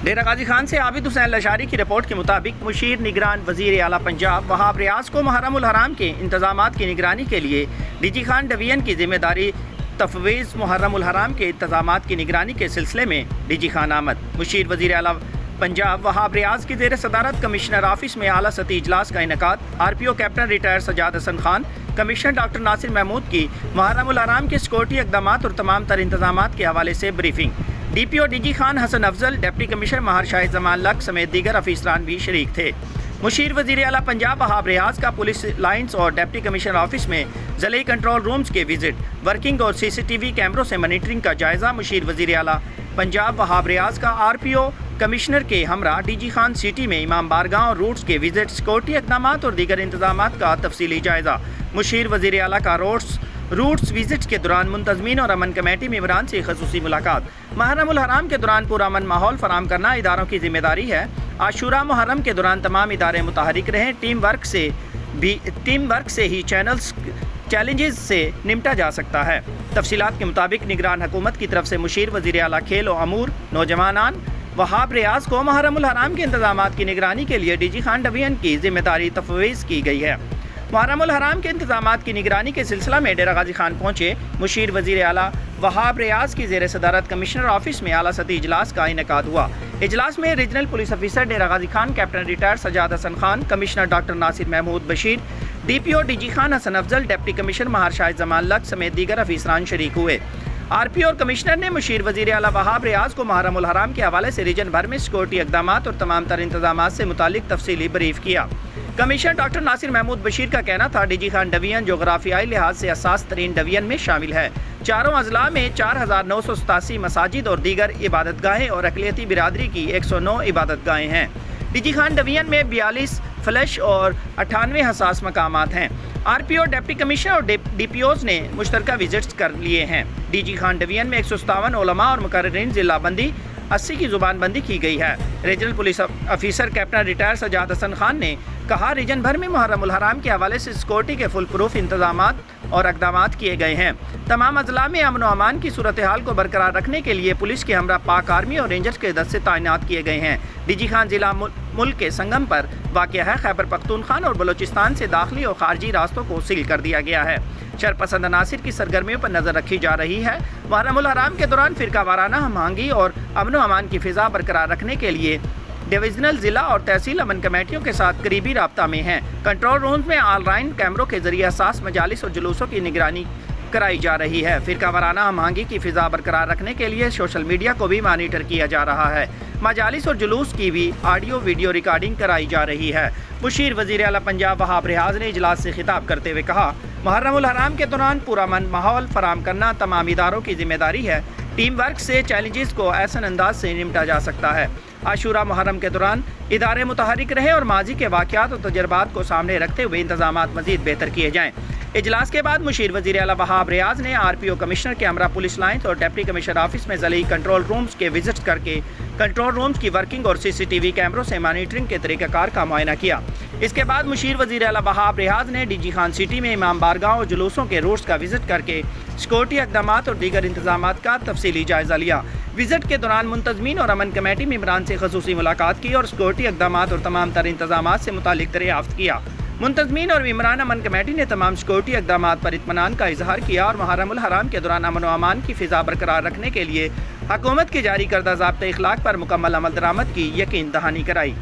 ڈیرہ غازی خان سے عابد حسین لشاری کی رپورٹ کے مطابق مشیر نگران وزیر اعلیٰ پنجاب وہاب ریاض کو محرم الحرام کے انتظامات کی نگرانی کے لیے ڈی جی خان ڈویژن کی ذمہ داری تفویض محرم الحرام کے انتظامات کی نگرانی کے سلسلے میں ڈی جی خان آمد مشیر وزیر اعلیٰ پنجاب وہاب ریاض کی زیر صدارت کمشنر آفس میں اعلیٰ سطحی اجلاس کا انعقاد آر پی او captain retired Sajjad Hassan Khan commissioner doctor Nasir Mahmood کی محرم الحرام کے سیکورٹی اقدامات اور تمام تر انتظامات کے حوالے سے briefing D P O D G Khan Hassan Afzal deputy commissioner Mehr Shahid زمان لک سمیت دیگر افسران بھی شریک تھے مشیر وزیر اعلیٰ پنجاب وہاب ریاض کا پولیس لائنز اور ڈپٹی کمشنر آفس میں ضلعی کنٹرول رومز کے وزٹ ورکنگ اور سی سی ٹی وی کیمروں سے مانیٹرنگ کا جائزہ مشیر وزیر اعلیٰ پنجاب وہاب ریاض کا آر پی او کمشنر کے ہمراہ ڈی جی خان سٹی میں امام بارگاہ اور روٹس کے وزٹ سیکورٹی اقدامات اور دیگر انتظامات کا تفصیلی جائزہ مشیر وزیر اعلیٰ کا روٹس وزٹ کے دوران منتظمین اور امن کمیٹی ممبران سے خصوصی ملاقات محرم الحرام کے دوران پورا امن ماحول فراہم کرنا اداروں کی ذمہ داری ہے عاشورہ محرم کے دوران تمام ادارے متحرک رہیں ٹیم ورک سے ہی چیلنجز سے نمٹا جا سکتا ہے تفصیلات کے مطابق نگران حکومت کی طرف سے مشیر وزیر اعلیٰ کھیل و امور نوجوانان وہاب ریاض کو محرم الحرام کے انتظامات کی نگرانی کے لیے ڈی جی خان ڈویژن کی ذمہ داری تفویض کی گئی ہے محرم الحرام کے انتظامات کی نگرانی کے سلسلہ میں ڈیرہ غازی خان پہنچے مشیر وزیر اعلیٰ وہاب ریاض کی زیر صدارت کمشنر آفس میں اعلیٰ سطحی اجلاس کا انعقاد ہوا اجلاس میں regional police officer Dera Ghazi Khan captain retired Sajjad Hassan Khan commissioner doctor Nasir Mahmood Bashir D P O D G Khan Hassan Afzal deputy commissioner Mehr Shahid زمان لک سمیت دیگر افسران شریک ہوئے آر پی اور کمشنر نے مشیر وزیر اعلیٰ وہاب ریاض کو محرم الحرام کے حوالے سے ریجن بھر میں سیکورٹی اقدامات اور تمام تر انتظامات سے متعلق تفصیلی بریف کیا کمشنر ڈاکٹر ناصر محمود بشیر کا کہنا تھا ڈی جی خان ڈویژن جغرافیائی لحاظ سے حساس ترین ڈویژن میں شامل ہے چاروں اضلاع میں 4987 مساجد اور دیگر عبادت گاہیں اور اقلیتی برادری کی 109 عبادت گاہیں ہیں ڈی جی خان ڈویژن میں 42 فلش اور 98 حساس مقامات ہیں آر پی او ڈپٹی کمشنر اور ڈی پی اوز نے مشترکہ وزٹس کر لیے ہیں ڈی جی خان ڈویژن میں 157 علماء اور مقررین ضلع بندی 80 کی زبان بندی کی گئی ہے regional police officer captain retired Sajjad Hassan Khan نے کہا ریجن بھر میں محرم الحرام کے حوالے سے سیکورٹی کے فل پروف انتظامات اور اقدامات کیے گئے ہیں تمام اضلاع میں امن و امان کی صورتحال کو برقرار رکھنے کے لیے پولیس کے ہمراہ پاک آرمی اور رینجرز کے دستے تعینات کیے گئے ہیں ڈی جی خان ضلع ملک کے سنگم پر واقع ہے خیبر پختونخوا اور بلوچستان سے داخلی اور خارجی راستوں کو سیل کر دیا گیا ہے شرپسند عناصر کی سرگرمیوں پر نظر رکھی جا رہی ہے محرم الحرام کے دوران فرقہ وارانہ ہم آہنگی اور امن و امان کی فضا برقرار رکھنے کے لیے ڈویژنل ضلع اور تحصیل امن کمیٹیوں کے ساتھ قریبی رابطہ میں ہیں کنٹرول رومز میں آن لائن کیمروں کے ذریعے حساس مجالس اور جلوسوں کی نگرانی کرائی جا رہی ہے فرقہ وارانہ ہم آہنگی کی فضا برقرار رکھنے کے لیے سوشل میڈیا کو بھی مانیٹر کیا جا رہا ہے مجالس اور جلوس کی بھی آڈیو ویڈیو ریکارڈنگ کرائی جا رہی ہے مشیر وزیر اعلیٰ پنجاب وہاب ریاض نے اجلاس سے خطاب کرتے ہوئے کہا محرم الحرام کے دوران پورا امن ماحول فراہم کرنا تمام اداروں کی ذمہ داری ہے ٹیم ورک سے چیلنجز کو احسن انداز سے نمٹا جا سکتا ہے عاشورہ محرم کے دوران ادارے متحرک رہے اور ماضی کے واقعات اور تجربات کو سامنے رکھتے ہوئے انتظامات مزید بہتر کیے جائیں اجلاس کے بعد مشیر وزیر اعلیٰ وہاب ریاض نے آر پی او کمشنر کے ہمراہ پولیس لائنز اور ڈپٹی کمشنر آفس میں ضلعی کنٹرول رومز کے وزٹس کر کے کنٹرول رومز کی ورکنگ اور سی سی ٹی وی کیمروں سے مانیٹرنگ کے طریقہ کار کا معائنہ کیا اس کے بعد مشیر وزیر اعلیٰ وہاب ریاض نے ڈی جی خان سٹی میں امام بارگاہ اور جلوسوں کے روٹس کا وزٹ کر کے سیکورٹی اقدامات اور دیگر انتظامات کا تفصیلی جائزہ لیا وزٹ کے دوران منتظمین اور امن کمیٹی ممبران سے خصوصی ملاقات کی اور سیکورٹی اقدامات اور تمام تر انتظامات سے متعلق دریافت کیا منتظمین اور ممبران امن کمیٹی نے تمام سیکورٹی اقدامات پر اطمینان کا اظہار کیا اور محرم الحرام کے دوران امن و امان کی فضا برقرار رکھنے کے لیے حکومت کے جاری کردہ ضابطۂ اخلاق پر مکمل عمل درآمد کی یقین دہانی کرائی